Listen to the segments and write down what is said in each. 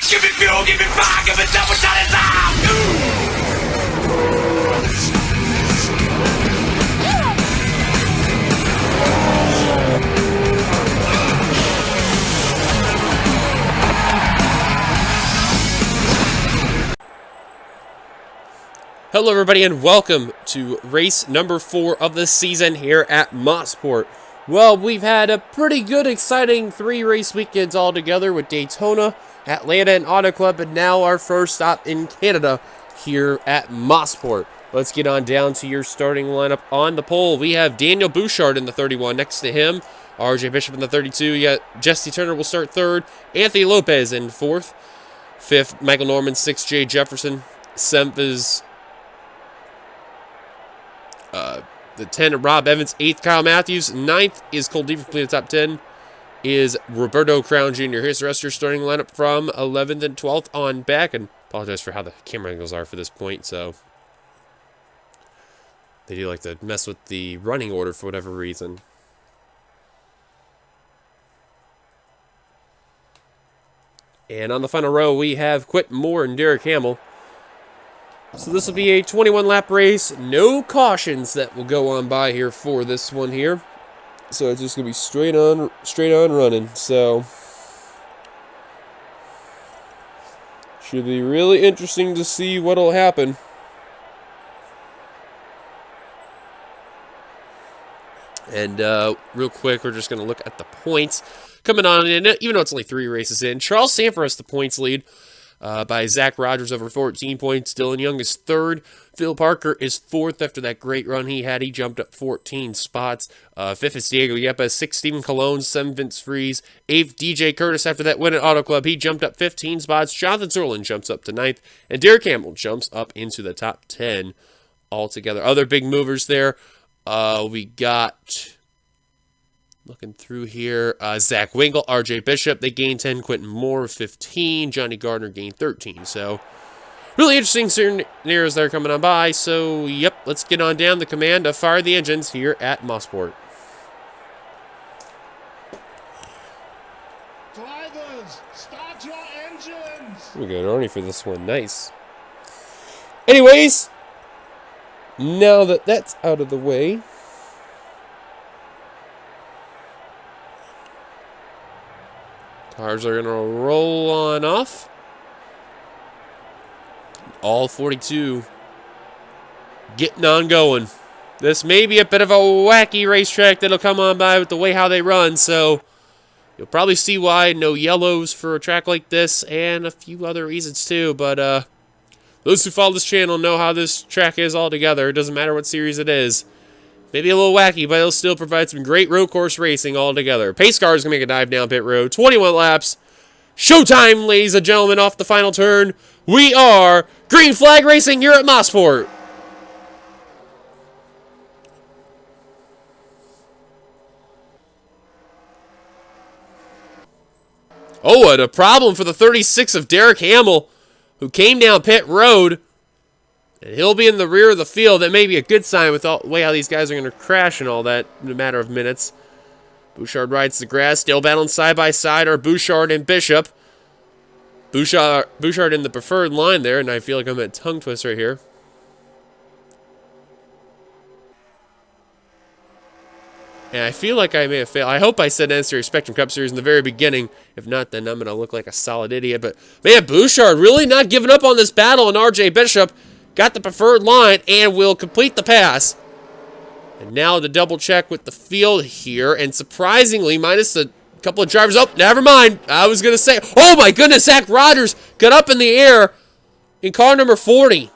Give me fuel, give me fire, give me double shot of time. Hello everybody and welcome to race number 4 of the season here at Mosport. Well, we've had a pretty good, exciting 3 race weekends all together with Daytona, Atlanta, and Auto Club, and now our first stop in Canada here at Mosport. Let's get on down to your starting lineup on the pole. We have Daniel Bouchard in the 31. Next to him, RJ Bishop in the 32. You got Jesse Turner will start 3rd. Anthony Lopez in 4th. 5th, Michael Norman. 6th, Jay Jefferson. 7th is the 10, Rob Evans. 8th, Kyle Matthews. 9th is Cole Deaver, completed the top 10. Is Roberto Crown Jr. Here's the rest of your starting lineup from 11th and 12th on back. And apologize for how the camera angles are for this point. So they do like to mess with the running order for whatever reason. And on the final row, we have Quentin Moore and Derek Hamill. So this will be a 21-lap race. No cautions that will go on by here for this one here. So it's just going to be straight on running. So should be really interesting to see what will happen. And real quick, we're just going to look at the points coming on in. Even though it's only 3 races in, Charles Sanford has the points lead by Zach Rogers over 14 points. Dylan Young is 3rd. Phil Parker is 4th after that great run he had. He jumped up 14 spots. 5th is Diego Yepes. 6th, Stephen Colon. 7th, Vince Freeze. 8th, DJ Curtis after that win at Auto Club. He jumped up 15 spots. Jonathan Zerlin jumps up to 9th. And Derek Campbell jumps up into the top 10 altogether. Other big movers there. We got, looking through here, Zach Wingle, RJ Bishop, they gained 10, Quentin Moore 15, Johnny Gardner gained 13. So really interesting scenarios that are coming on by. So yep, let's get on down the command of Fire the Engines here at Mosport. Drivers, start your engines. We got Arnie for this one, nice. Anyways, now that that's out of the way, cars are going to roll on off. All 42 getting on going. This may be a bit of a wacky racetrack that'll come on by with the way how they run, so you'll probably see why no yellows for a track like this and a few other reasons too, but those who follow this channel know how this track is altogether. It doesn't matter what series it is. Maybe a little wacky, but it'll still provide some great road course racing altogether. Pace car is going to make a dive down pit road. 21 laps. Showtime, ladies and gentlemen, off the final turn. We are green flag racing here at Mosport. Oh, and a problem for the 36 of Derek Hamill, who came down pit road. And he'll be in the rear of the field. That may be a good sign with the way how these guys are going to crash and all that in a matter of minutes. Bouchard rides the grass. Still battling side by side are Bouchard and Bishop. Bouchard in the preferred line there, and I feel like I'm at a tongue twist right here. And I feel like I may have failed. I hope I said NNSCRA Spectrum Cup Series in the very beginning. If not, then I'm going to look like a solid idiot. But, man, Bouchard really not giving up on this battle, and RJ Bishop got the preferred line and will complete the pass. And now the double check with the field here. And surprisingly, minus a couple of drivers. Oh, never mind. I was going to say, oh my goodness, Zach Rogers got up in the air in car number 40.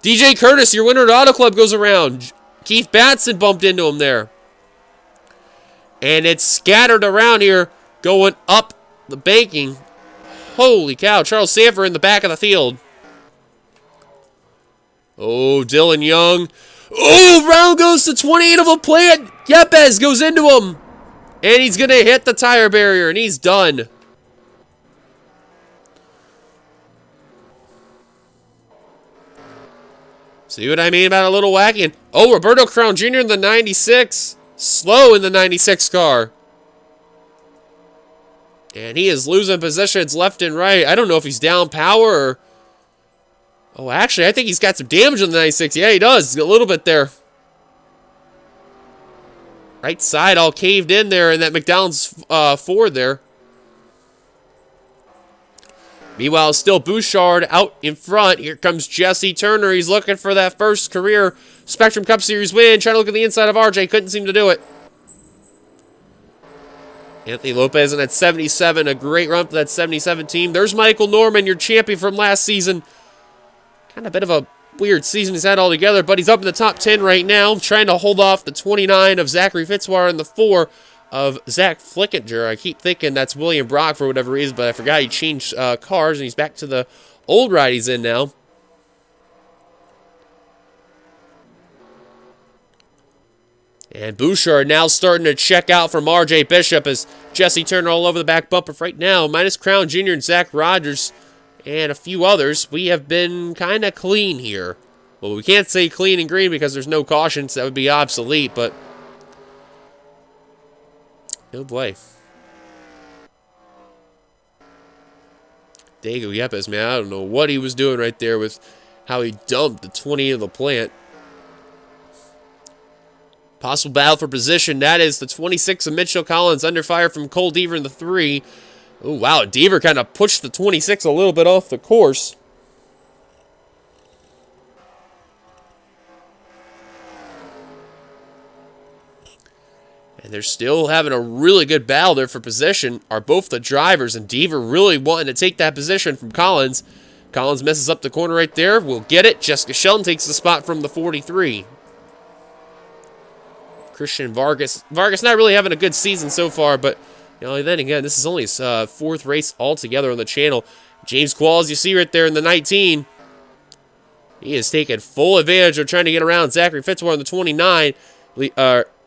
DJ Curtis, your winner at Auto Club, goes around. Keith Batson bumped into him there. And it's scattered around here going up the banking. Holy cow, Charles Sanford in the back of the field. Oh, Dylan Young. Oh, round goes to 28 of a plant. Yepes goes into him. And he's going to hit the tire barrier, and he's done. See what I mean about a little wacky? Oh, Roberto Crown Jr. in the 96. Slow in the 96 car. And he is losing positions left and right. I don't know if he's down power or... Oh, actually, I think he's got some damage on the 96. Yeah, he does. A little bit there. Right side all caved in there in that McDonald's Ford there. Meanwhile, still Bouchard out in front. Here comes Jesse Turner. He's looking for that first career Spectrum Cup Series win. Trying to look at the inside of RJ. Couldn't seem to do it. Anthony Lopez in that 77. A great run for that 77 team. There's Michael Norman, your champion from last season. Kind of a bit of a weird season he's had altogether, but he's up in the top 10 right now. Trying to hold off the 29 of Zachary Fitzwater and the 4 of Zach Flickinger. I keep thinking that's William Brock for whatever reason, but I forgot he changed cars, and he's back to the old ride he's in now. And Bouchard now starting to check out from RJ Bishop as Jesse Turner all over the back bumper right now. Minus Crown Jr. and Zach Rogers and a few others. We have been kind of clean here. Well, we can't say clean and green because there's no cautions. That would be obsolete, but... oh boy. Dago Yepes, man, I don't know what he was doing right there with how he dumped the 20 of the plant. Possible battle for position. That is the 26 of Mitchell Collins under fire from Cole Deaver in the 3. Oh, wow. Deaver kind of pushed the 26 a little bit off the course. And they're still having a really good battle there for position. Are both the drivers, and Deaver really wanting to take that position from Collins. Collins messes up the corner right there. We'll get it. Jessica Shelton takes the spot from the 43. Christian Vargas. Vargas not really having a good season so far, but you know, then again, this is only his 4th race altogether on the channel. James Qualls, you see right there in the 19. He is taking full advantage of trying to get around Zachary Fitzwater on the 29.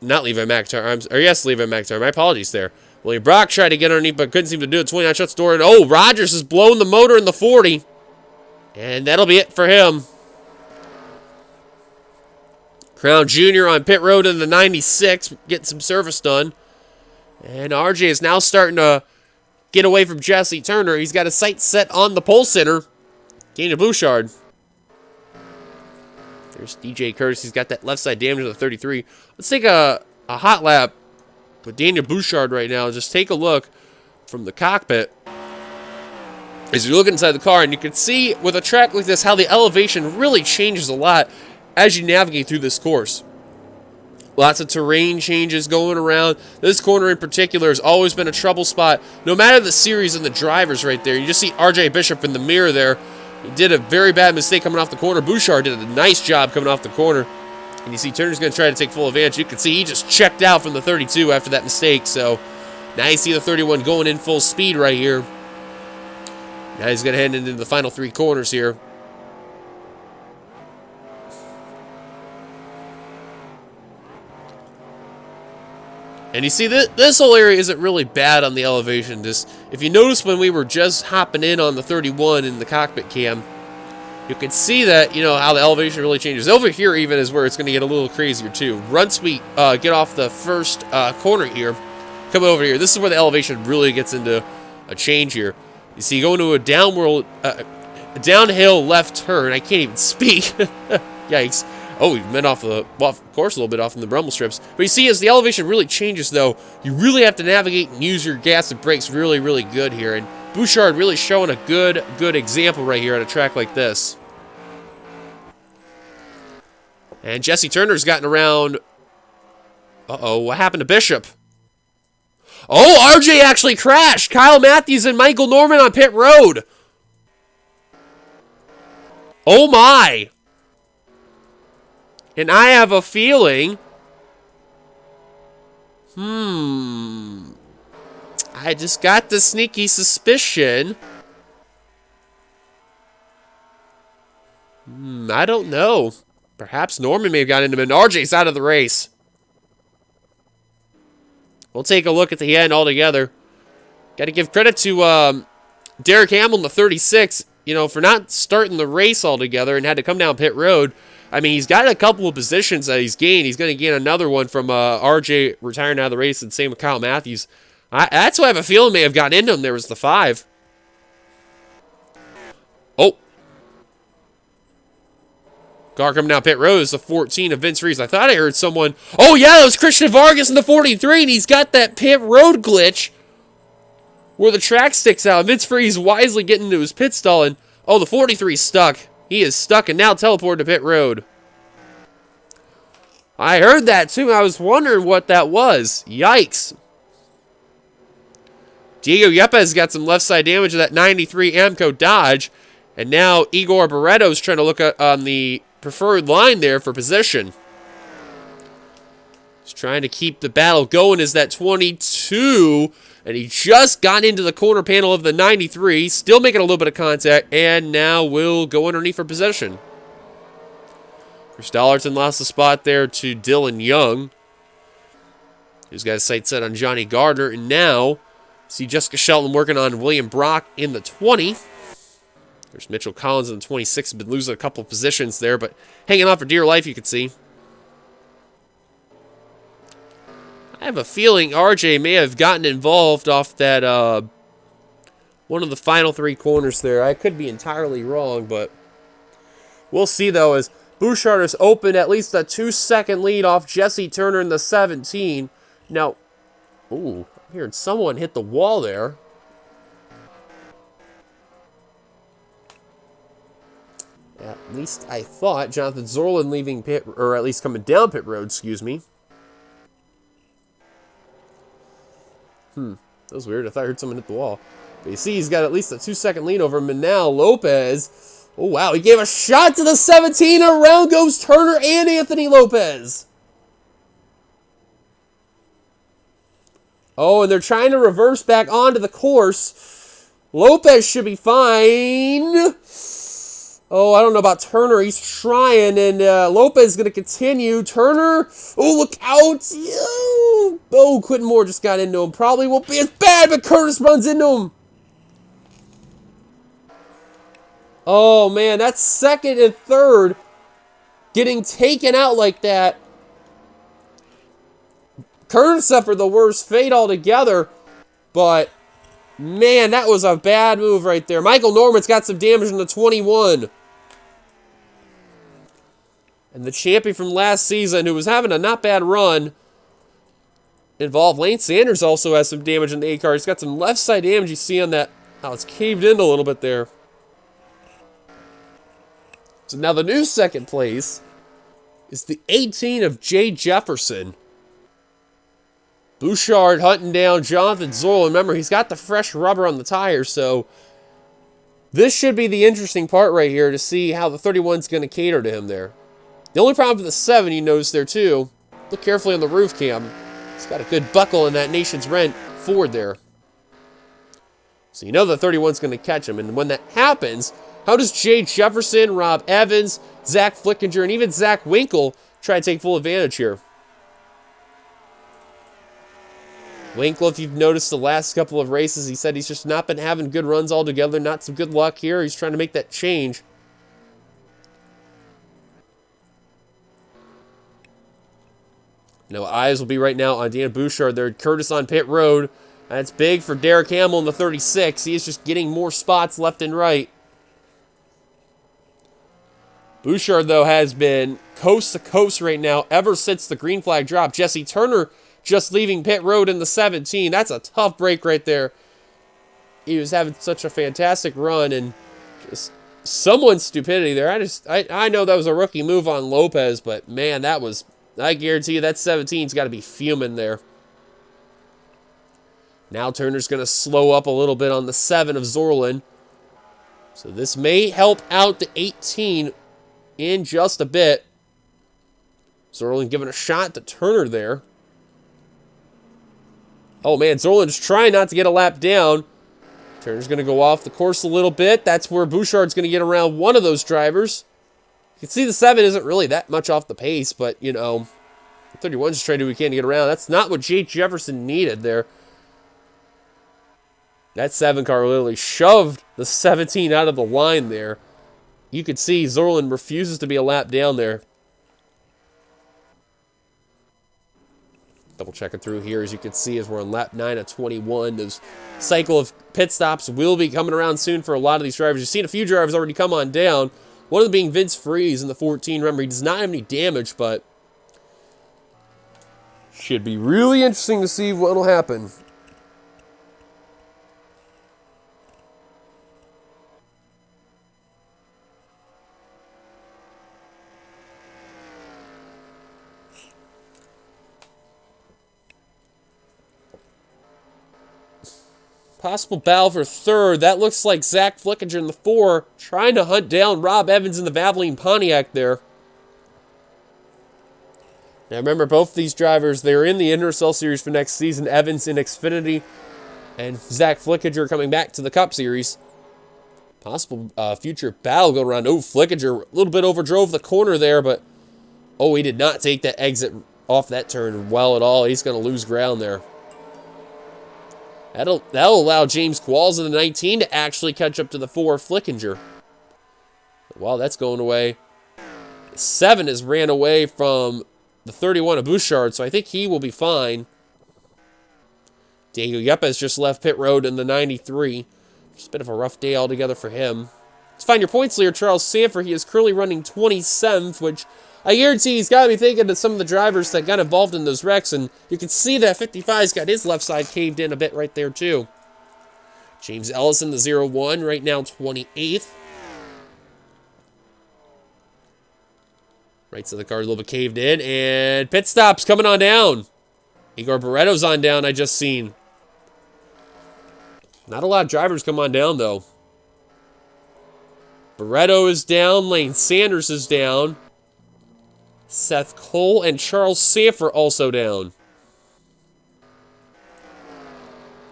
Not Levi McIntyre. Yes, Levi McIntyre. My apologies there. William Brock tried to get underneath, but couldn't seem to do it. 29 shuts the door, and oh, Rogers has blown the motor in the 40. And that'll be it for him. Crown Jr. on pit road in the 96, getting some service done. And RJ is now starting to get away from Jesse Turner. He's got a sight set on the pole center. Daniel Bouchard. There's DJ Curtis. He's got that left side damage on the 33. Let's take a hot lap with Daniel Bouchard right now. Just take a look from the cockpit. As you look inside the car, and you can see with a track like this how the elevation really changes a lot as you navigate through this course. Lots of terrain changes going around. This corner in particular has always been a trouble spot. No matter the series and the drivers right there. You just see RJ Bishop in the mirror there. He did a very bad mistake coming off the corner. Bouchard did a nice job coming off the corner. And you see Turner's going to try to take full advantage. You can see he just checked out from the 32 after that mistake. So now you see the 31 going in full speed right here. Now he's going to head into the final 3 corners here. And you see, this whole area isn't really bad on the elevation. Just, if you notice when we were just hopping in on the 31 in the cockpit cam, you can see that, you know, how the elevation really changes. Over here even is where it's going to get a little crazier too. Once we get off the first corner here, come over here, this is where the elevation really gets into a change here. You see, going to a downhill left turn. I can't even speak. Yikes. Oh, we went off the course a little bit off in the rumble strips. But you see, as the elevation really changes, though, you really have to navigate and use your gas and brakes really, really good here. And Bouchard really showing a good example right here at a track like this. And Jesse Turner's gotten around... Uh-oh, what happened to Bishop? Oh, RJ actually crashed! Kyle Matthews and Michael Norman on pit road! Oh my! And I have a feeling... I just got the sneaky suspicion. I don't know. Perhaps Norman may have gotten into him, and RJ's out of the race. We'll take a look at the end altogether. Got to give credit to Derek Hamill in the 36, you know, for not starting the race altogether and had to come down pit road. I mean, he's got a couple of positions that he's gained. He's going to gain another one from RJ retiring out of the race, and same with Kyle Matthews. That's what I have a feeling may have gotten into him. There was the 5. Oh. Car coming down pit road is the 14 of Vince Reese. I thought I heard someone. Oh, yeah, that was Christian Vargas in the 43, and he's got that pit road glitch where the track sticks out. Vince Freeze wisely getting into his pit stall, and oh, the 43 is stuck. He is stuck and now teleported to pit road. I heard that too. I was wondering what that was. Yikes. Diego Yepes got some left side damage to that 93 Amco Dodge, and now Igor Barreto's trying to look on the preferred line there for position. He's trying to keep the battle going as that 22, and he just got into the corner panel of the 93, still making a little bit of contact, and now will go underneath for position. Chris Dollarton lost the spot there to Dylan Young, who's got his sights set on Johnny Gardner, and now see Jessica Shelton working on William Brock in the 20. There's Mitchell Collins in the 26. Been losing a couple positions there, but hanging on for dear life, you can see. I have a feeling RJ may have gotten involved off that one of the final 3 corners there. I could be entirely wrong, but we'll see, though, as Bouchard has opened at least a 2-second lead off Jesse Turner in the 17. Now, ooh, I'm hearing someone hit the wall there. At least I thought. Jonathan Zorlin leaving pit, or at least coming down pit road, excuse me. That was weird. I thought I heard someone hit the wall. But you see, he's got at least a 2-second lead over Manal Lopez. Oh, wow. He gave a shot to the 17. Around goes Turner and Anthony Lopez. Oh, and they're trying to reverse back onto the course. Lopez should be fine. Oh, I don't know about Turner. He's trying, and Lopez is going to continue. Turner, oh, look out. Oh, Quentin Moore just got into him. Probably won't be as bad, but Curtis runs into him. Oh, man, that's second and third getting taken out like that. Curtis suffered the worst fate altogether, but, man, that was a bad move right there. Michael Norman's got some damage in the 21. And the champion from last season, who was having a not bad run, involved. Lane Sanders also has some damage in the A car. He's got some left side damage you see on that. Oh, it's caved in a little bit there. So now the new second place is the 18 of Jay Jefferson. Bouchard hunting down Jonathan Zorl. Remember, he's got the fresh rubber on the tires, so this should be the interesting part right here to see how the 31's going to cater to him there. The only problem with the 7, you notice there too, look carefully on the roof cam. He's got a good buckle in that Nation's Rent Ford there. So you know the 31's going to catch him, and when that happens, how does Jay Jefferson, Rob Evans, Zach Flickinger, and even Zach Winkle try to take full advantage here? Winkle, if you've noticed the last couple of races, he said he's just not been having good runs altogether. Not some good luck here. He's trying to make that change. No eyes will be right now on Dan Bouchard there. Curtis on pit road. That's big for Derek Hamill in the 36. He is just getting more spots left and right. Bouchard, though, has been coast to coast right now ever since the green flag drop. Jesse Turner just leaving pit road in the 17. That's a tough break right there. He was having such a fantastic run, and just someone's stupidity there. I know that was a rookie move on Lopez, but man, that was, I guarantee you that 17's got to be fuming there. Now Turner's going to slow up a little bit on the 7 of Zorlin. So this may help out the 18 in just a bit. Zorlin giving a shot to Turner there. Oh, man, Zorlin's trying not to get a lap down. Turner's going to go off the course a little bit. That's where Bouchard's going to get around one of those drivers. You can see the 7 isn't really that much off the pace, but, you know, 31's just trying to do what he can to get around. That's not what Jake Jefferson needed there. That 7 car literally shoved the 17 out of the line there. You could see Zorlin refuses to be a lap down there. Double checking through here, as you can see, as we're on lap 9 of 21. Those cycle of pit stops will be coming around soon for a lot of these drivers. You've seen a few drivers already come on down. One of them being Vince Freeze in the 14. Remember, he does not have any damage, but should be really interesting to see what will happen. Possible battle for third. That looks like Zach Flickinger in the 4, trying to hunt down Rob Evans in the Valvoline Pontiac there. Now remember, both these drivers, they're in the NRSL Series for next season. Evans in Xfinity, and Zach Flickinger coming back to the Cup Series. Possible future battle go around. Oh, Flickinger a little bit overdrove the corner there, but oh, he did not take that exit off that turn well at all. He's going to lose ground there. That'll allow James Qualls in the 19 to actually catch up to the 4 Flickinger. While that's going away, the 7 has ran away from the 31 of Bouchard, so I think he will be fine. Diego Yepes just left pit road in the 93. Just a bit of a rough day altogether for him. Let's find your points leader, Charles Sanford. He is currently running 27th, which I guarantee he's got to be thinking of some of the drivers that got involved in those wrecks, and you can see that 55's got his left side caved in a bit right there, too. James Ellison, the 0-1, right now 28th. Right side of the car a little bit caved in, and pit stops coming on down. Igor Barreto's on down, I just seen. Not a lot of drivers come on down, though. Barreto is down, Lane Sanders is down. Seth Cole and Charles Sanford also down.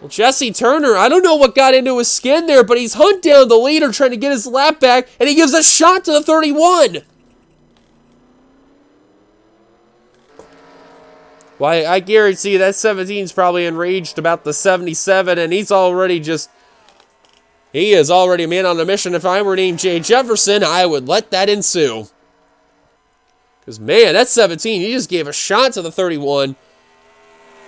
Well, Jesse Turner, I don't know what got into his skin there, but he's hunt down the leader trying to get his lap back, and he gives a shot to the 31. Why, I guarantee that 17's probably enraged about the 77, and he's already just... He is already a man on a mission. If I were named Jay Jefferson, I would let that ensue. Because, man, that 17, he just gave a shot to the 31.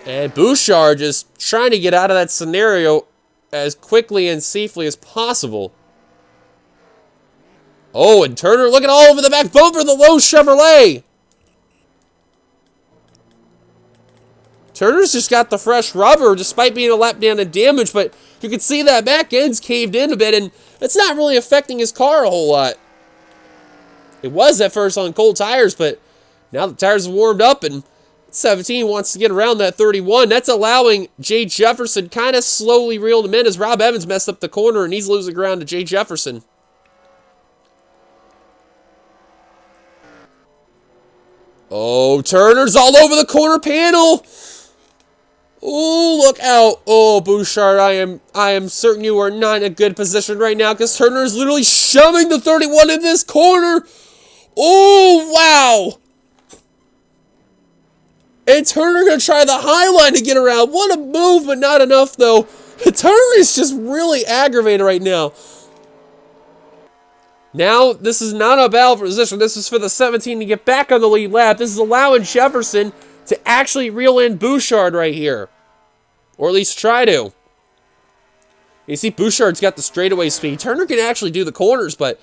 And Bouchard just trying to get out of that scenario as quickly and safely as possible. Oh, and Turner looking all over the back bumper of the low Chevrolet. Turner's just got the fresh rubber despite being a lap down in damage, but you can see that back end's caved in a bit, and it's not really affecting his car a whole lot. It was at first on cold tires, but now the tires have warmed up, and 17 wants to get around that 31. That's allowing Jay Jefferson kind of slowly reel him in as Rob Evans messed up the corner, and he's losing ground to Jay Jefferson. Oh, Turner's all over the corner panel. Oh, look out. Oh, Bouchard, I am certain you are not in a good position right now because Turner is literally shoving the 31 in this corner. Oh, wow. And Turner going to try the high line to get around. What a move, but not enough, though. Turner is just really aggravated right now. Now, this is not a battle for position. This is for the 17 to get back on the lead lap. This is allowing Jefferson to actually reel in Bouchard right here. Or at least try to. You see, Bouchard's got the straightaway speed. Turner can actually do the corners, but...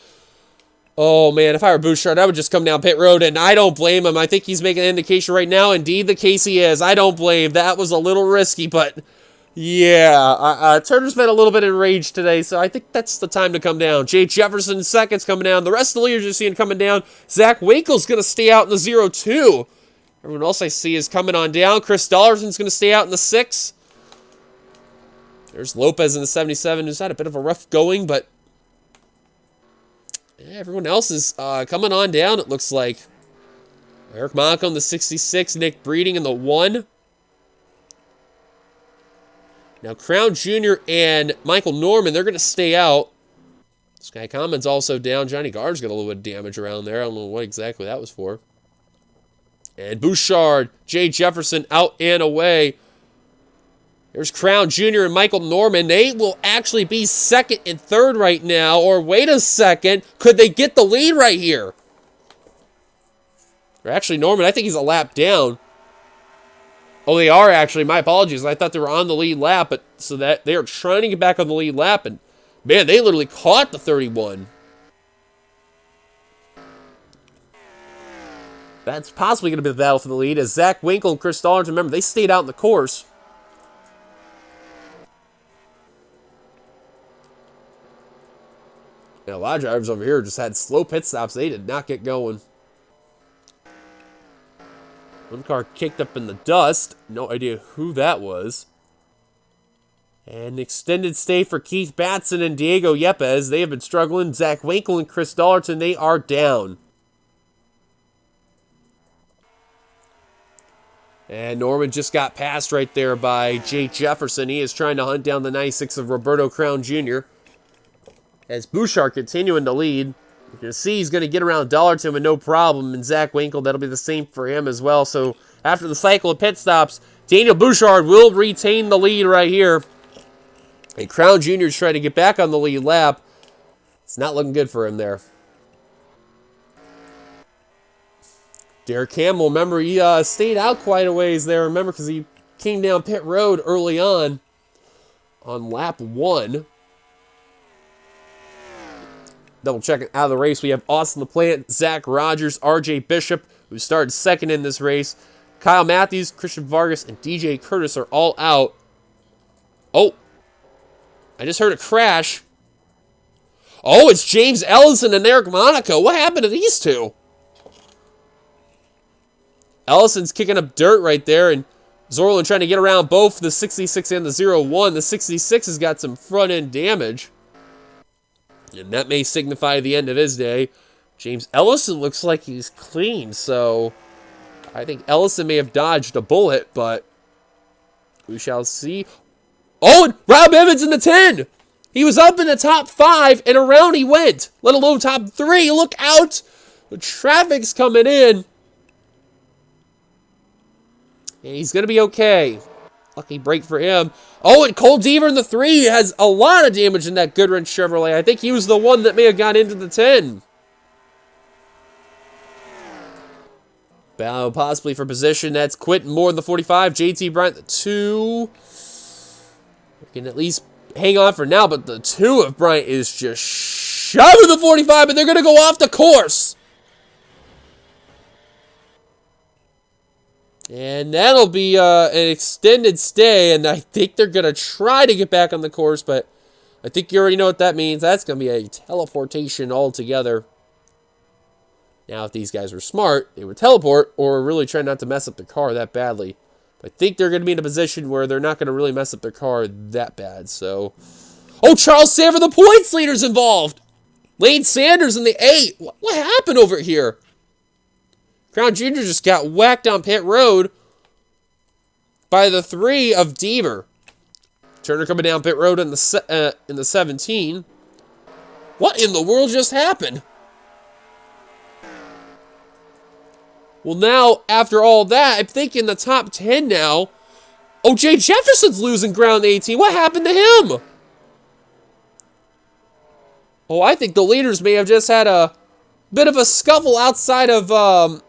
Oh, man, if I were Bouchard, I would just come down pit road, and I don't blame him. I think he's making an indication right now. Indeed, the case he is. I don't blame. That was a little risky, but... Yeah, Turner's been a little bit enraged today, so I think that's the time to come down. Jay Jefferson, seconds coming down. The rest of the leaders you're seeing coming down. Zach Winkle's going to stay out in the 0-2. Everyone else I see is coming on down. Chris Dollarson's going to stay out in the 6. There's Lopez in the 77, who's had a bit of a rough going, but yeah, everyone else is coming on down, it looks like. Eric Monaco in the 66, Nick Breeding in the 1. Now, Crown Jr. and Michael Norman, they're going to stay out. Sky Common's also down. Johnny Gard's got a little bit of damage around there. I don't know what exactly that was for. And Bouchard, Jay Jefferson out and away. There's Crown Jr. and Michael Norman. They will actually be second and third right now. Or wait a second. Could they get the lead right here? Or actually, Norman, I think he's a lap down. Oh, they are actually. My apologies. I thought they were on the lead lap, but so that they are trying to get back on the lead lap, and man, they literally caught the 31. That's possibly going to be the battle for the lead as Zach Winkle and Chris Stallings, remember, they stayed out in the course. And a lot of drivers over here just had slow pit stops. They did not get going. One car kicked up in the dust. No idea who that was. And extended stay for Keith Batson and Diego Yepes. They have been struggling. Zach Winkle and Chris Dallerton, they are down. And Norman just got passed right there by Jake Jefferson. He is trying to hunt down the 96 of Roberto Crown Jr. As Bouchard continuing to lead. You can see he's going to get around Dollarton with no problem. And Zach Winkle, that'll be the same for him as well. So after the cycle of pit stops, Daniel Bouchard will retain the lead right here. And Crown Jr. is trying to get back on the lead lap. It's not looking good for him there. Derek Campbell, remember, he stayed out quite a ways there, remember, because he came down pit road early on lap 1. Double checking out of the race, we have Austin LaPlante, Zach Rogers, RJ Bishop, who started second in this race. Kyle Matthews, Christian Vargas, and DJ Curtis are all out. Oh, I just heard a crash. Oh, it's James Ellison and Eric Monaco. What happened to these two? Ellison's kicking up dirt right there, and Zorlin trying to get around both the 66 and the 01. The 66 has got some front-end damage, and that may signify the end of his day. James Ellison looks like he's clean, so I think Ellison may have dodged a bullet, but we shall see. Oh, and Rob Evans in the 10! He was up in the top 5, and around he went, let alone top 3. Look out! The traffic's coming in. And he's going to be okay. Lucky break for him. Oh, and Cole Deaver in the 3 has a lot of damage in that Goodwrench Chevrolet. I think he was the one that may have got into the 10. Battle possibly for position. That's Quentin Moore in the 45. JT Bryant the 2. We can at least hang on for now, but the 2 of Bryant is just shoving the 45, and they're going to go off the course. And that'll be an extended stay, and I think they're going to try to get back on the course, but I think you already know what that means. That's going to be a teleportation altogether. Now, if these guys were smart, they would teleport or really try not to mess up their car that badly. But I think they're going to be in a position where they're not going to really mess up their car that bad. So, oh, Charles Sanford, the points leader's involved. Lane Sanders in the 8. What happened over here? Crown Jr. just got whacked on pit road by the 3 of Deaver. Turner coming down pit road in the 17. What in the world just happened? Well, now, after all that, I'm thinking the top 10 now. Oh, Jay Jefferson's losing ground in 18. What happened to him? Oh, I think the leaders may have just had a bit of a scuffle outside of,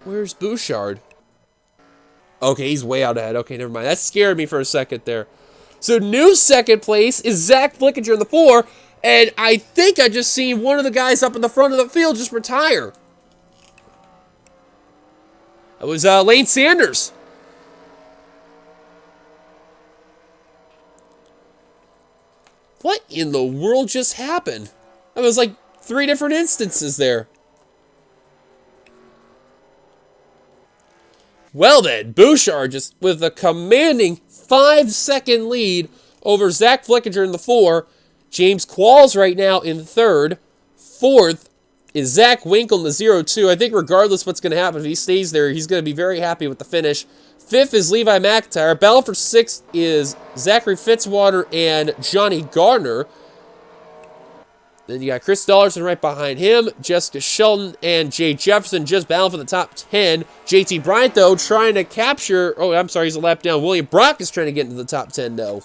where's Bouchard? Okay, he's way out ahead. Okay, never mind. That scared me for a second there. So, new second place is Zach Flickinger in the 4. And I think I just seen one of the guys up in the front of the field just retire. That was Lane Sanders. What in the world just happened? That was like 3 different instances there. Well then, Bouchard just with a commanding 5-second lead over Zach Flickinger in the 4. James Qualls right now in 3rd. 4th is Zach Winkle in the 0-2. I think regardless what's going to happen, if he stays there, he's going to be very happy with the finish. 5th is Levi McIntyre. Battle for 6th is Zachary Fitzwater and Johnny Gardner. Then you got Chris Dollarson right behind him. Jessica Shelton and Jay Jefferson just battling for the top 10. JT Bryant, though, trying to capture... Oh, I'm sorry, he's a lap down. William Brock is trying to get into the top 10, though.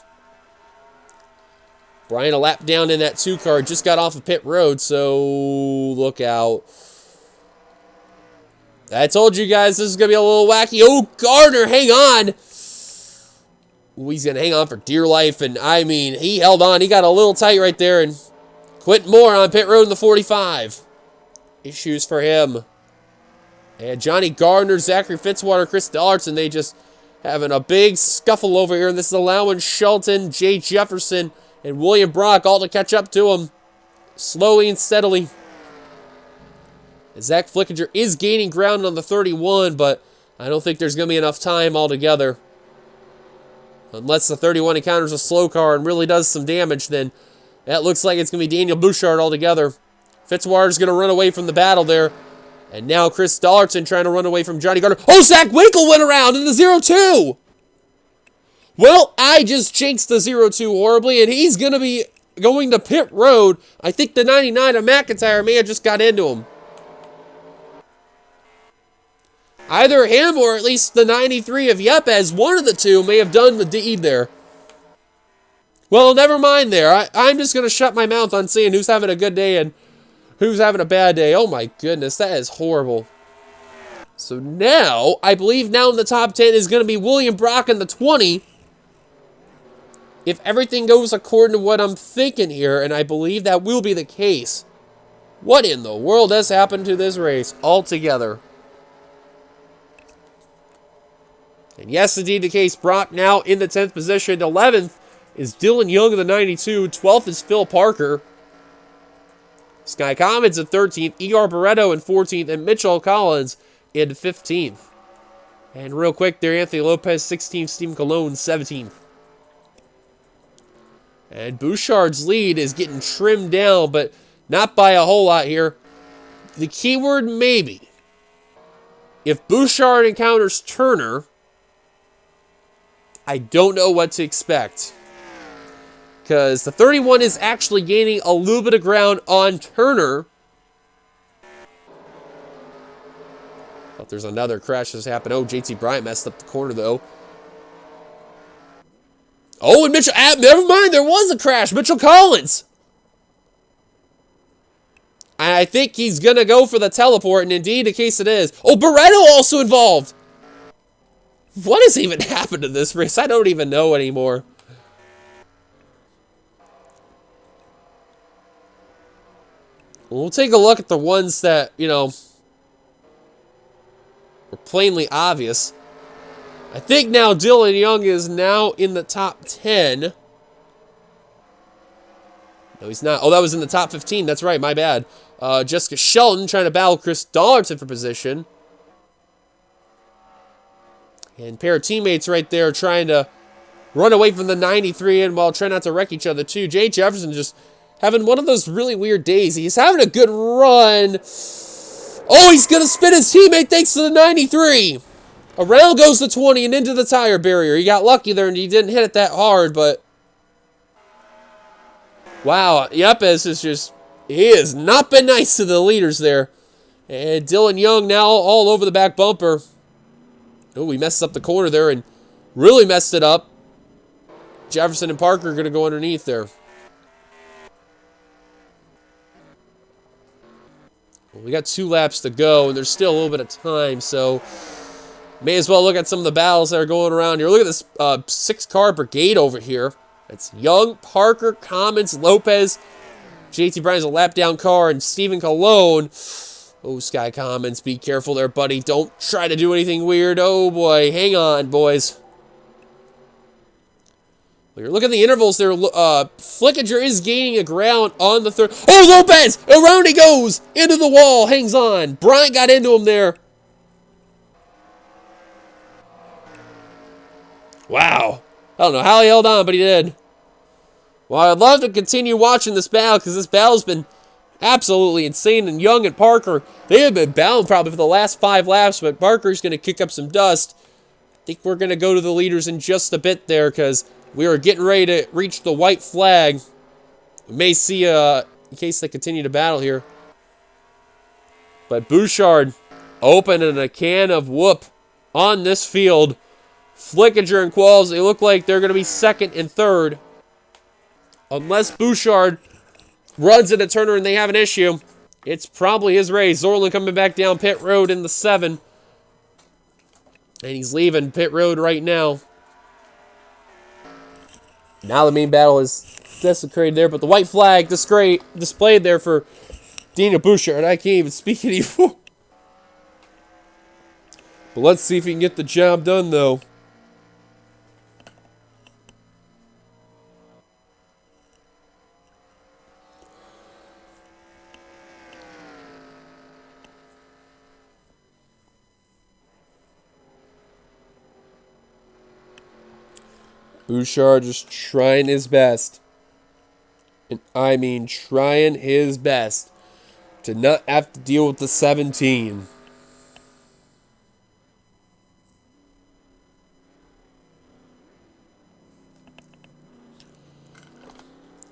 Bryant a lap down in that 2 car. Just got off of pit road, so look out. I told you guys this is going to be a little wacky. Oh, Gardner, hang on. Ooh, he's going to hang on for dear life. And, I mean, he held on. He got a little tight right there. And Quentin Moore on pit road in the 45. Issues for him. And Johnny Gardner, Zachary Fitzwater, Chris Dollarton, they just having a big scuffle over here. And this is allowing Shelton, Jay Jefferson, and William Brock all to catch up to him. Slowly and steadily. Zach Flickinger is gaining ground on the 31, but I don't think there's going to be enough time altogether. Unless the 31 encounters a slow car and really does some damage, then that looks like it's going to be Daniel Bouchard altogether. Fitzwater's going to run away from the battle there. And now Chris Dollarton trying to run away from Johnny Gardner. Oh, Zach Winkle went around in the 0-2. Well, I just jinxed the 0-2 horribly, and he's going to be going to pit road. I think the 99 of McIntyre may have just got into him. Either him or at least the 93 of Yepes, one of the two, may have done the deed there. Well, never mind there. I'm just going to shut my mouth on seeing who's having a good day and who's having a bad day. Oh my goodness, that is horrible. So now, I believe now in the top 10 is going to be William Brock in the 20. If everything goes according to what I'm thinking here, and I believe that will be the case. What in the world has happened to this race altogether? And yes, indeed the case. Brock now in the 10th position. 11th is Dylan Young in the 92. 12th is Phil Parker. Sky Commons in 13th. Igor Barreto in 14th. And Mitchell Collins in 15th. And real quick there, Anthony Lopez 16th. Stephen Colon 17th. And Bouchard's lead is getting trimmed down, but not by a whole lot here. The keyword maybe. If Bouchard encounters Turner, I don't know what to expect. Because the 31 is actually gaining a little bit of ground on Turner. Oh, there's another crash that's happened. Oh, JT Bryant messed up the corner, though. Oh, and Mitchell... never mind, there was a crash. Mitchell Collins. I think he's going to go for the teleport, and indeed, the case it is. Oh, Barreto also involved. What has even happened to this race? I don't even know anymore. We'll take a look at the ones that, you know, were plainly obvious. I think now Dylan Young is now in the top 10. No, he's not. Oh, that was in the top 15. That's right, my bad. Jessica Shelton trying to battle Chris Dollarton for position. And pair of teammates right there trying to run away from the 93 and while trying not to wreck each other too. Jay Jefferson just having one of those really weird days. He's having a good run. Oh, he's going to spin his teammate thanks to the 93. Around goes the 20 and into the tire barrier. He got lucky there and he didn't hit it that hard, but... Wow, Yepes is just... He has not been nice to the leaders there. And Dylan Young now all over the back bumper. Oh, we messed up the corner there and really messed it up. Jefferson and Parker are going to go underneath there. Well, we got 2 laps to go, and there's still a little bit of time, so may as well look at some of the battles that are going around here. Look at this 6-car brigade over here. It's Young, Parker, Commons, Lopez. JT Bryan's a lap down car, and Stephen Colon. Oh, Sky Commons, be careful there, buddy. Don't try to do anything weird. Oh, boy. Hang on, boys. Look at the intervals there. Flickinger is gaining a ground on the 3rd. Oh, Lopez! Around he goes! Into the wall. Hangs on. Bryant got into him there. Wow. I don't know how he held on, but he did. Well, I'd love to continue watching this battle because this battle's been absolutely insane. And Young and Parker, they have been battling probably for the last 5 laps, but Parker's going to kick up some dust. I think we're going to go to the leaders in just a bit there because we are getting ready to reach the white flag. We may see, in case they continue to battle here. But Bouchard opening a can of whoop on this field. Flickinger and Qualls, they look like they're going to be 2nd and 3rd. Unless Bouchard runs into Turner and they have an issue. It's probably his race. Zorlin coming back down pit road in the 7. And he's leaving pit road right now. Now the main battle is desecrated there, but the white flag displayed there for Daniel Bouchard. I can't even speak anymore. But let's see if he can get the job done, though. Bouchard just trying his best. And I mean trying his best to not have to deal with the 17.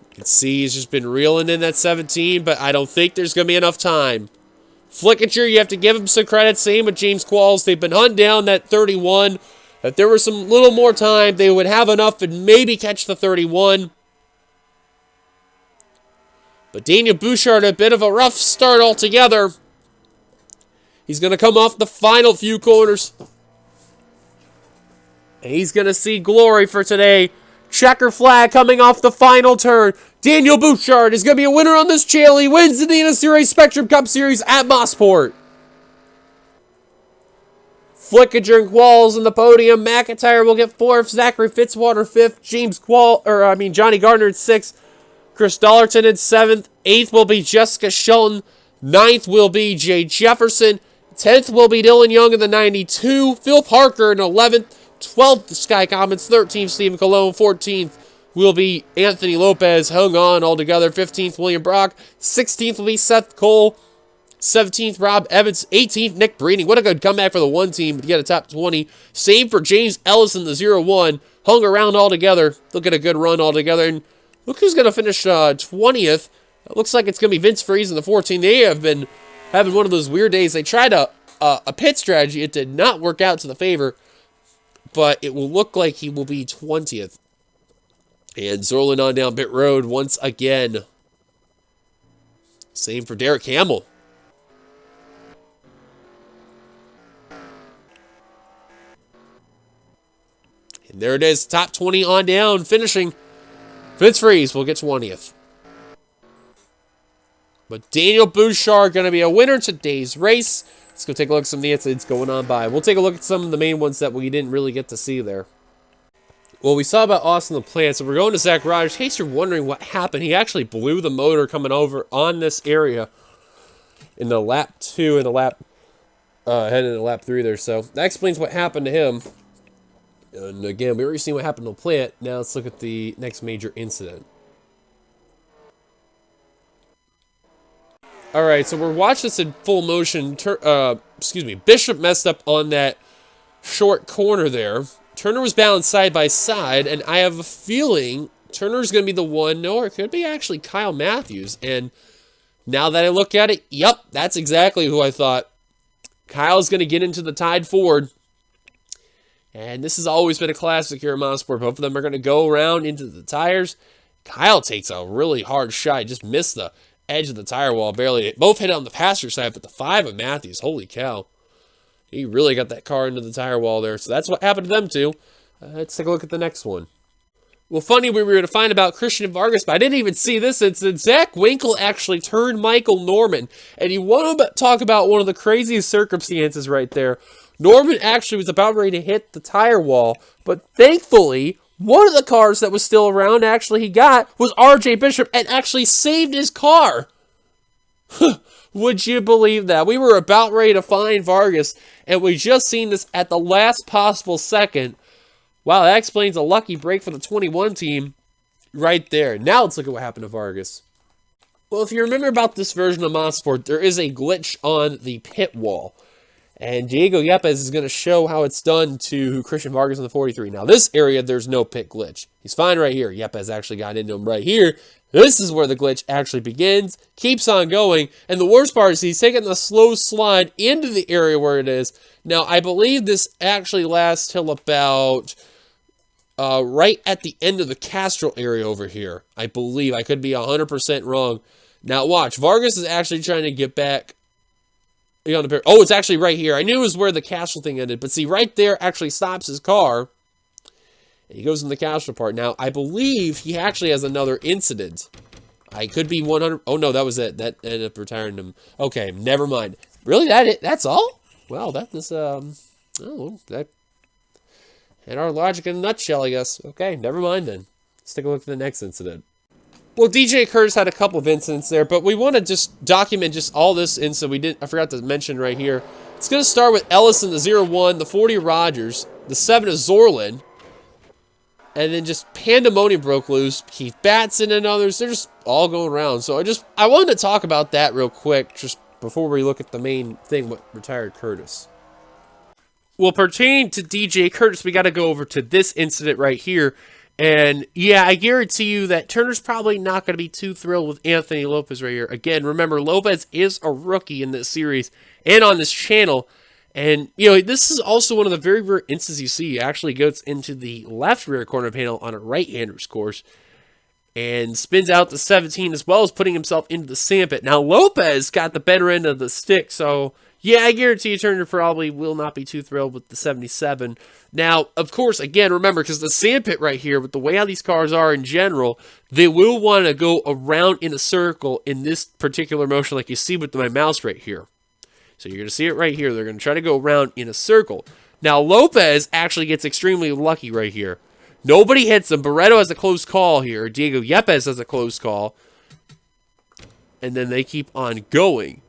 You can see he's just been reeling in that 17, but I don't think there's going to be enough time. Flickinger, you have to give him some credit. Same with James Qualls. They've been hunting down that 31. If there was some little more time, they would have enough and maybe catch the 31. But Daniel Bouchard, a bit of a rough start altogether. He's going to come off the final few corners. And he's going to see glory for today. Checker flag coming off the final turn. Daniel Bouchard is going to be a winner on this trail. He wins the NNSCRA Spectrum Cup Series at Mosport. Flickinger and Qualls in the podium. McIntyre will get 4th. Zachary Fitzwater 5th. Johnny Gardner in 6th. Chris Dollarton in 7th. 8th will be Jessica Shelton. 9th will be Jay Jefferson. 10th will be Dylan Young in the 92. Phil Parker in 11th. 12th, Sky Commons. 13th, Stephen Colon. 14th will be Anthony Lopez. Hung on altogether. 15th, William Brock. 16th will be Seth Cole. 17th, Rob Evans. 18th, Nick Breeding. What a good comeback for the 1 team to get a top 20. Same for James Ellis in the 0-1. Hung around altogether. Look at a good run altogether. And look who's going to finish 20th. It looks like it's going to be Vince Freeze in the 14. They have been having one of those weird days. They tried a pit strategy. It did not work out to the favor. But it will look like he will be 20th. And Zorlin on down pit road once again. Same for Derek Hamill. And there it is, top 20 on down, finishing. Vince Freeze will get 20th. But Daniel Bouchard going to be a winner today's race. Let's go take a look at some of the incidents going on by. We'll take a look at some of the main ones that we didn't really get to see there. Well, we saw about Austin LaPlante, so we're going to Zach Rogers. In case you're wondering what happened, he actually blew the motor coming over on this area in the lap 2 and the lap, heading into lap 3 there. So that explains what happened to him. And again, we already seen what happened to LaPlante. Now let's look at the next major incident. All right, so we're watching this in full motion. Bishop messed up on that short corner there. Turner was balanced side by side, and I have a feeling Turner's going to be the one. No, it could be actually Kyle Matthews. And now that I look at it, yep, that's exactly who I thought. Kyle's going to get into the tied Ford. And this has always been a classic here at Mosport. Both of them are going to go around into the tires. Kyle takes a really hard shot. Just missed the edge of the tire wall barely. They both hit on the passenger side, but the 5 of Matthews, holy cow. He really got that car into the tire wall there. So that's what happened to them two. Let's take a look at the next one. Well, funny, we were to find about Christian Vargas, but I didn't even see this incident. Zach Winkle actually turned Michael Norman. And you want to talk about one of the craziest circumstances right there. Norman actually was about ready to hit the tire wall, but thankfully, one of the cars that was still around, actually he got, was RJ Bishop and actually saved his car. Would you believe that? We were about ready to find Vargas, and we just seen this at the last possible second. Wow, that explains a lucky break for the 21 team right there. Now let's look at what happened to Vargas. Well, if you remember about this version of Mosport, there is a glitch on the pit wall. And Diego Yepes is going to show how it's done to Christian Vargas in the 43. Now, this area, there's no pit glitch. He's fine right here. Yepes actually got into him right here. This is where the glitch actually begins, keeps on going, and the worst part is he's taking the slow slide into the area where it is. Now, I believe this actually lasts till about right at the end of the Castrol area over here. I believe. I could be 100% wrong. Now watch, Vargas is actually trying to get back on the pair. Oh, it's actually right here. I knew it was where the castle thing ended, but see, right there actually stops his car. And he goes in the castle part. Now, I believe he actually has another incident. I could be 100. Oh, no, that was it. That ended up retiring him. Okay, never mind. Really? That's all? Well, that is, oh, that had our logic in a nutshell, I guess. Okay, never mind then. Let's take a look at the next incident. Well, DJ Curtis had a couple of incidents there, but we want to just document just all this incident. I forgot to mention right here. It's going to start with Ellison, the 0-1, the 40 Rogers, the 7 of Zorlin, and then just pandemonium broke loose. Keith Batson and others, they're just all going around. So I wanted to talk about that real quick, just before we look at the main thing, what retired Curtis. Well, pertaining to DJ Curtis, we got to go over to this incident right here. And yeah, I guarantee you that Turner's probably not going to be too thrilled with Anthony Lopez right here. Again, remember, Lopez is a rookie in this series and on this channel. And, you know, this is also one of the very rare instances you see. He actually goes into the left rear corner panel on a right-hander's course and spins out the 17 as well as putting himself into the sandpit. Now, Lopez got the better end of the stick, so yeah, I guarantee you Turner probably will not be too thrilled with the 77. Now, of course, again, remember, because the sandpit right here, with the way how these cars are in general, they will want to go around in a circle in this particular motion like you see with my mouse right here. So you're going to see it right here. They're going to try to go around in a circle. Now, Lopez actually gets extremely lucky right here. Nobody hits him. Barreto has a close call here. Diego Yepes has a close call. And then they keep on going.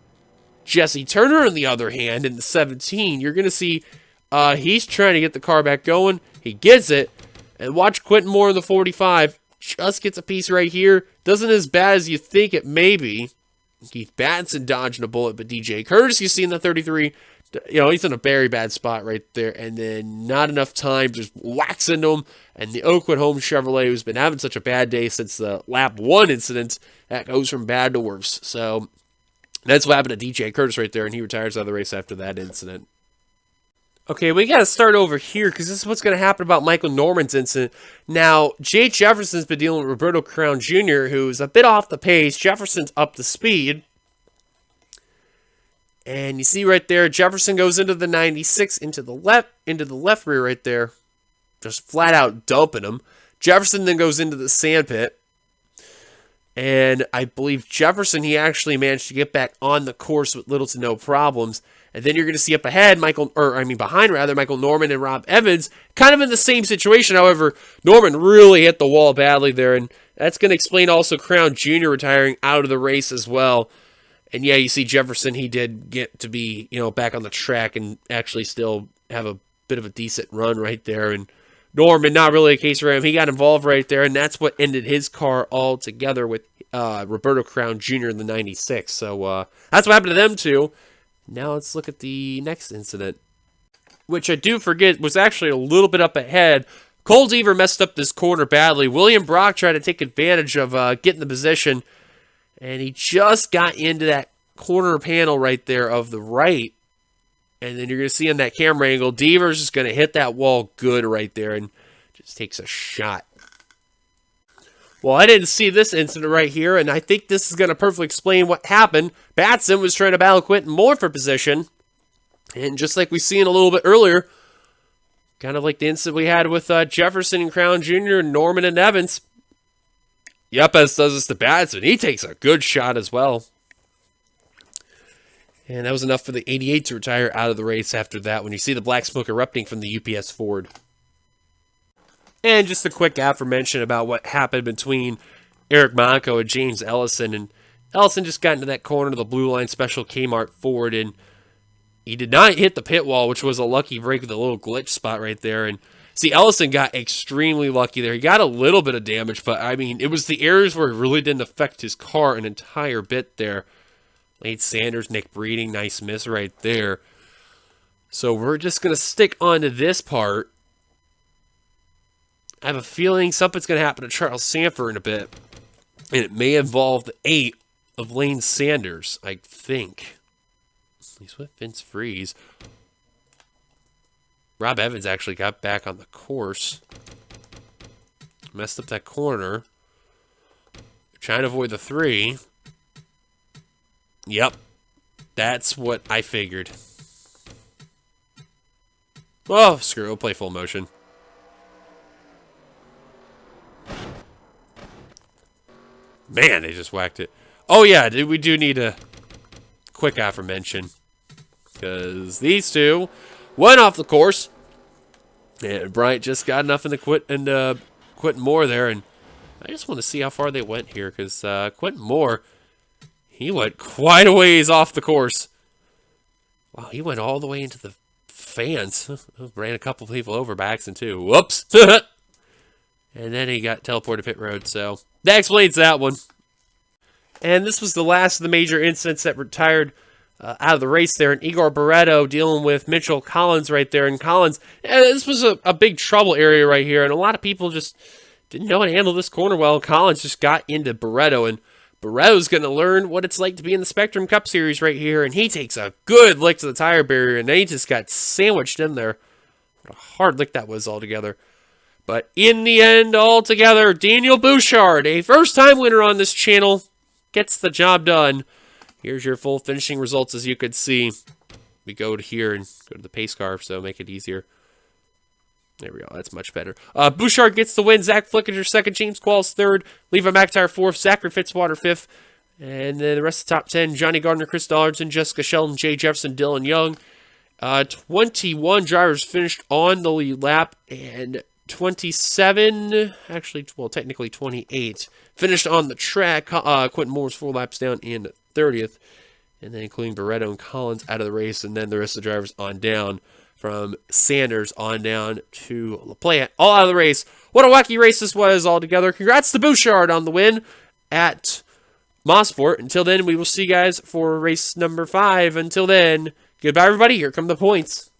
Jesse Turner, on the other hand, in the 17, you're going to see he's trying to get the car back going. He gets it. And watch Quentin Moore in the 45. Just gets a piece right here. Doesn't as bad as you think it may be. Keith Batson dodging a bullet, but DJ Curtis, you see in the 33, you know, he's in a very bad spot right there. And then not enough time, just whacks into him. And the Oakwood Home Chevrolet, who's been having such a bad day since the lap 1 incident, that goes from bad to worse. So that's what happened to DJ Curtis right there, and he retires out of the race after that incident. Okay, we got to start over here, because this is what's going to happen about Michael Norman's incident. Now, Jay Jefferson's been dealing with Roberto Crown Jr., who's a bit off the pace. Jefferson's up to speed. And you see right there, Jefferson goes into the 96, into the left rear right there. Just flat out dumping him. Jefferson then goes into the sandpit. And I believe Jefferson, he actually managed to get back on the course with little to no problems. And then you're going to see up ahead, behind Michael Norman and Rob Evans, kind of in the same situation. However, Norman really hit the wall badly there. And that's going to explain also Crown Jr. retiring out of the race as well. And yeah, you see Jefferson, he did get to be, you know, back on the track and actually still have a bit of a decent run right there. And Norman, not really a case for him. He got involved right there, and that's what ended his car altogether with Roberto Crown Jr. in the 96. So that's what happened to them two. Now let's look at the next incident, which I do forget was actually a little bit up ahead. Cole Deaver messed up this corner badly. William Brock tried to take advantage of getting the position, and he just got into that corner panel right there of the right. And then you're going to see in that camera angle, Deaver's just going to hit that wall good right there and just takes a shot. Well, I didn't see this incident right here, and I think this is going to perfectly explain what happened. Batson was trying to battle Quentin Moore for position, and just like we seen a little bit earlier, kind of like the incident we had with Jefferson and Crown Jr., Norman and Evans, Yepes does this to Batson. He takes a good shot as well. And that was enough for the 88 to retire out of the race after that when you see the black smoke erupting from the UPS Ford. And just a quick aforemention about what happened between Eric Monaco and James Ellison. And Ellison just got into that corner of the Blue Line Special Kmart Ford, and he did not hit the pit wall, which was a lucky break with a little glitch spot right there. And see, Ellison got extremely lucky there. He got a little bit of damage, but I mean, it was the areas where it really didn't affect his car an entire bit there. Lane Sanders, Nick Breeding, nice miss right there. So we're just going to stick on to this part. I have a feeling something's going to happen to Charles Sanford in a bit. And it may involve the 8 of Lane Sanders, I think. At least with Vince Freeze. Rob Evans actually got back on the course. Messed up that corner. Trying to avoid the 3. Yep. That's what I figured. Oh, screw it. We'll play full motion. Man, they just whacked it. Oh, yeah, we do need a quick aforemention. Because these two went off the course. And Bryant just got enough in the Quentin Moore there. And I just want to see how far they went here. Because Quentin Moore, he went quite a ways off the course. Wow, he went all the way into the fans. Ran a couple people over by accident, too. Whoops. And then he got teleported to pit road. So that explains that one. And this was the last of the major incidents that retired out of the race there. And Igor Barreto dealing with Mitchell Collins right there. And Collins, this was a big trouble area right here. And a lot of people just didn't know how to handle this corner well. Collins just got into Barreto. And Barreto's going to learn what it's like to be in the Spectrum Cup Series right here. And he takes a good lick to the tire barrier. And then he just got sandwiched in there. What a hard lick that was altogether. But in the end, altogether, Daniel Bouchard, a first-time winner on this channel, gets the job done. Here's your full finishing results, as you could see. We go to here and go to the pace car, so make it easier. There we go. That's much better. Bouchard gets the win. Zach Flickinger second. James Qualls third. Levi McIntyre fourth. Zachary Fitzwater fifth. And then the rest of the top 10, Johnny Gardner, Chris Dollardson, Jessica Sheldon, Jay Jefferson, Dylan Young. 21 drivers finished on the lead lap, and 27, actually, well, technically 28, finished on the track. Quentin Moore's 4 laps down in 30th, and then including Barreto and Collins out of the race, and then the rest of the drivers on down, from Sanders on down to LaPlante, all out of the race. What a wacky race this was altogether. Congrats to Bouchard on the win at Mosport. Until then, we will see you guys for race number 5. Until then, goodbye, everybody. Here come the points.